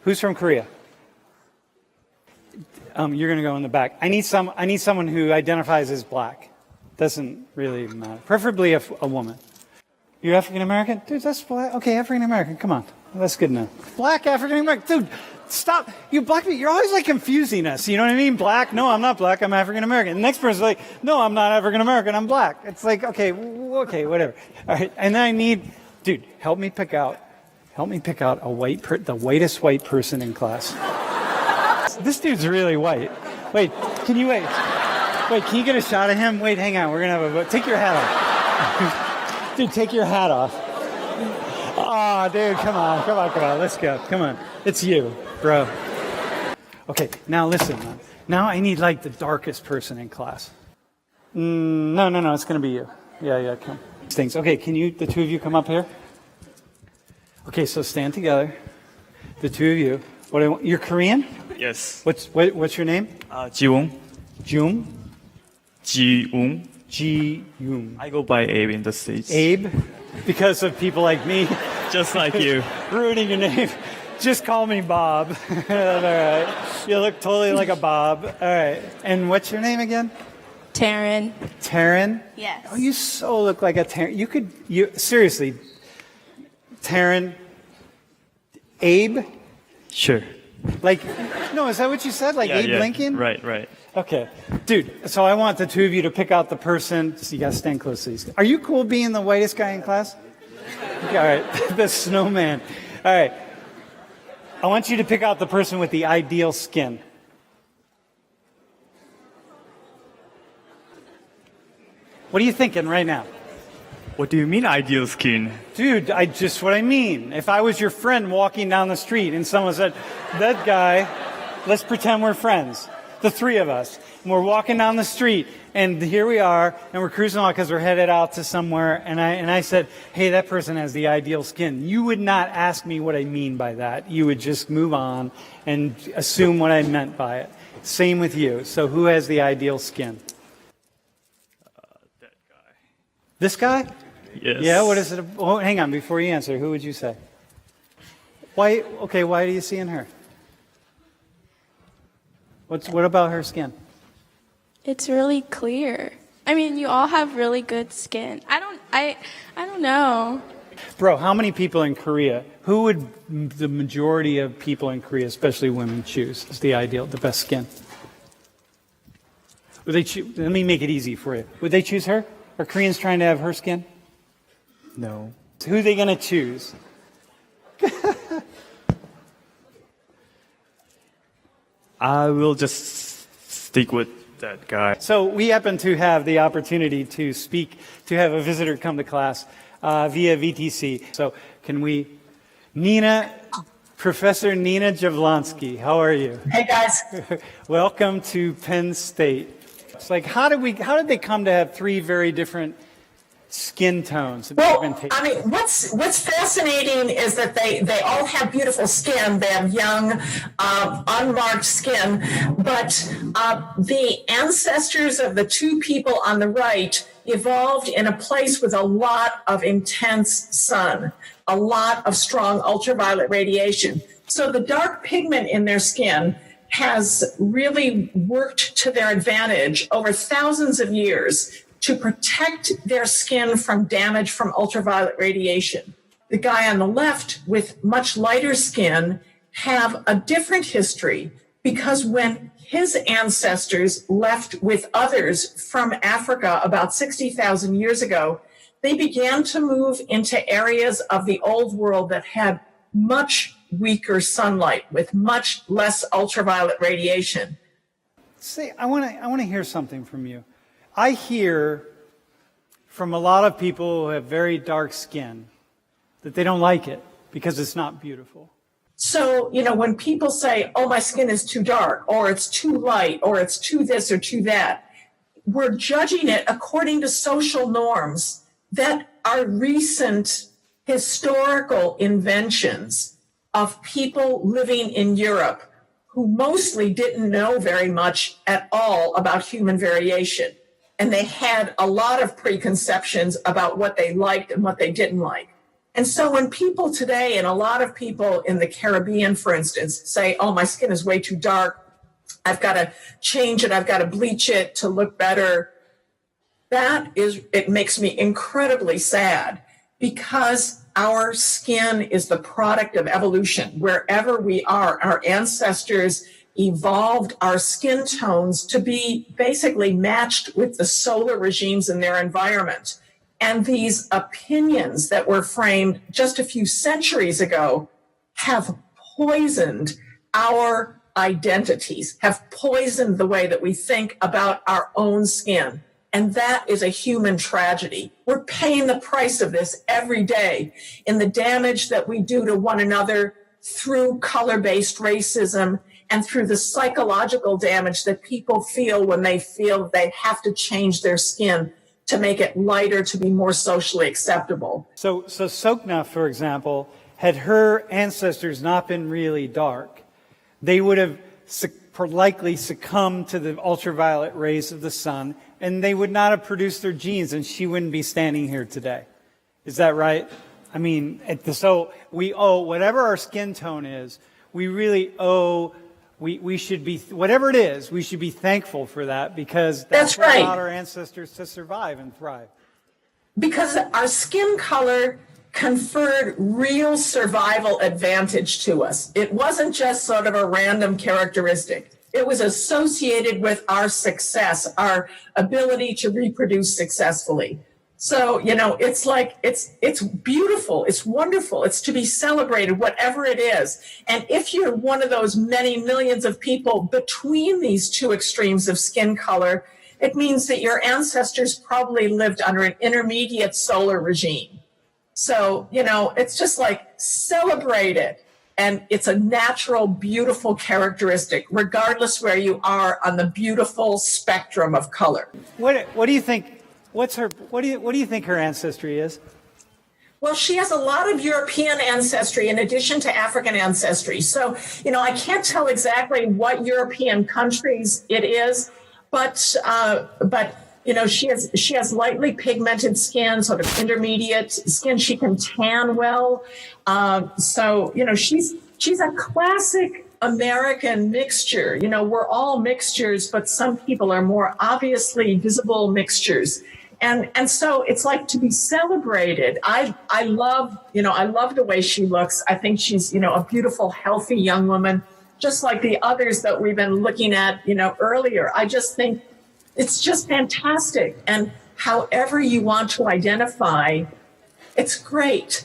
Who's from Korea? You're going to go in the back. I need someone who identifies as black. Doesn't really matter. Preferably a woman. You're African American? Dude, that's black. Okay, African American. Come on. That's good enough. Black African American. Dude, stop. You black people, you're always like confusing us. You know what I mean? Black. No, I'm not black. I'm African American. The next person's like, no, I'm not African American. I'm black. It's like, okay, whatever. All right. And then I need, dude, help me pick out the whitest white person in class. This dude's really white. Wait, can you wait? Wait, can you get a shot of him? Wait, hang on. We're going to have a vote. Take your hat off. Dude, take your hat off. Oh, dude, come on. Let's go. Come on. It's you, bro. Okay, now listen. Now I need like the darkest person in class. No. It's going to be you. Yeah, come. Stinks. Okay, the two of you come up here? Okay, so stand together. The two of you. You're Korean? Yes. What's your name? Jiwoong. Jung? Jiwoong. Ji-yoon. I go by Abe in the States. Abe? Because of people like me? Just like you. Ruining your name. Just call me Bob. All right. You look totally like a Bob. All right. And what's your name again? Taryn. Taryn? Yes. Oh, you so look like a Taryn. Seriously. Taryn. Abe? Sure. Like, no, is that what you said? Like Abe Lincoln? Right. Okay. Dude, so I want the two of you to pick out the person. So you got to stand close to these guys. Are you cool being the whitest guy in class? Okay, all right. The snowman. All right. I want you to pick out the person with the ideal skin. What are you thinking right now? What do you mean ideal skin? Dude, what I mean. If I was your friend walking down the street and someone said, that guy, let's pretend we're friends. The three of us. And we're walking down the street, and here we are, and we're cruising along because we're headed out to somewhere, and I said, hey, that person has the ideal skin. You would not ask me what I mean by that. You would just move on and assume what I meant by it. Same with you. So who has the ideal skin? That guy. This guy? Yes. Yeah, what is it? Oh, hang on, before you answer, who would you say? Why do you see in her? What about her skin? It's really clear. I mean, you all have really good skin. I don't know. Bro, how many people in Korea, who would the majority of people in Korea, especially women, choose as the best skin? Let me make it easy for you. Would they choose her? Are Koreans trying to have her skin? No. Who are they going to choose? I will just stick with that guy. So we happen to have the opportunity to have a visitor come to class via VTC. So can we, Professor Nina Jablonski, how are you? Hey guys. Welcome to Penn State. It's like, how did they come to have three very different skin tones? Well, I mean, what's fascinating is that they all have beautiful skin. They have young, unmarked skin, but the ancestors of the two people on the right evolved in a place with a lot of intense sun, a lot of strong ultraviolet radiation. So the dark pigment in their skin has really worked to their advantage over thousands of years to protect their skin from damage from ultraviolet radiation. The guy on the left with much lighter skin have a different history because when his ancestors left with others from Africa about 60,000 years ago, they began to move into areas of the old world that had much weaker sunlight with much less ultraviolet radiation. See, I want to hear something from you. I hear from a lot of people who have very dark skin that they don't like it because it's not beautiful. So, when people say, oh, my skin is too dark, or it's too light, or it's too this or too that, we're judging it according to social norms that are recent historical inventions of people living in Europe who mostly didn't know very much at all about human variation. And they had a lot of preconceptions about what they liked and what they didn't like. And so when people today, and a lot of people in the Caribbean, for instance, say, oh, my skin is way too dark, I've got to change it, I've got to bleach it to look better, it makes me incredibly sad, because our skin is the product of evolution. Wherever we are, our ancestors evolved our skin tones to be basically matched with the solar regimes in their environment. And these opinions that were framed just a few centuries ago have poisoned our identities, have poisoned the way that we think about our own skin. And that is a human tragedy. We're paying the price of this every day in the damage that we do to one another through color-based racism and through the psychological damage that people feel when they feel they have to change their skin to make it lighter, to be more socially acceptable. So Sokna, for example, had her ancestors not been really dark, they would have likely succumbed to the ultraviolet rays of the sun, and they would not have produced their genes, and she wouldn't be standing here today. Is that right? I mean, so we owe, whatever our skin tone is, we really owe, we should be, whatever it is, we should be thankful for that, because that's what right. allowed our ancestors to survive and thrive. Because our skin color conferred real survival advantage to us. It wasn't just sort of a random characteristic. It was associated with our success, our ability to reproduce successfully. So, it's like, it's beautiful, it's wonderful, it's to be celebrated, whatever it is. And if you're one of those many millions of people between these two extremes of skin color, it means that your ancestors probably lived under an intermediate solar regime. So, it's just like, celebrate it. And it's a natural, beautiful characteristic, regardless where you are on the beautiful spectrum of color. What do you think? What do you think her ancestry is? Well, she has a lot of European ancestry in addition to African ancestry. So, I can't tell exactly what European countries it is, but she has lightly pigmented skin, sort of intermediate skin. She can tan well. She's a classic American mixture. We're all mixtures, but some people are more obviously visible mixtures. And so it's like to be celebrated. I love the way she looks. I think she's, a beautiful, healthy young woman, just like the others that we've been looking at, earlier. I just think it's just fantastic. And however you want to identify, it's great.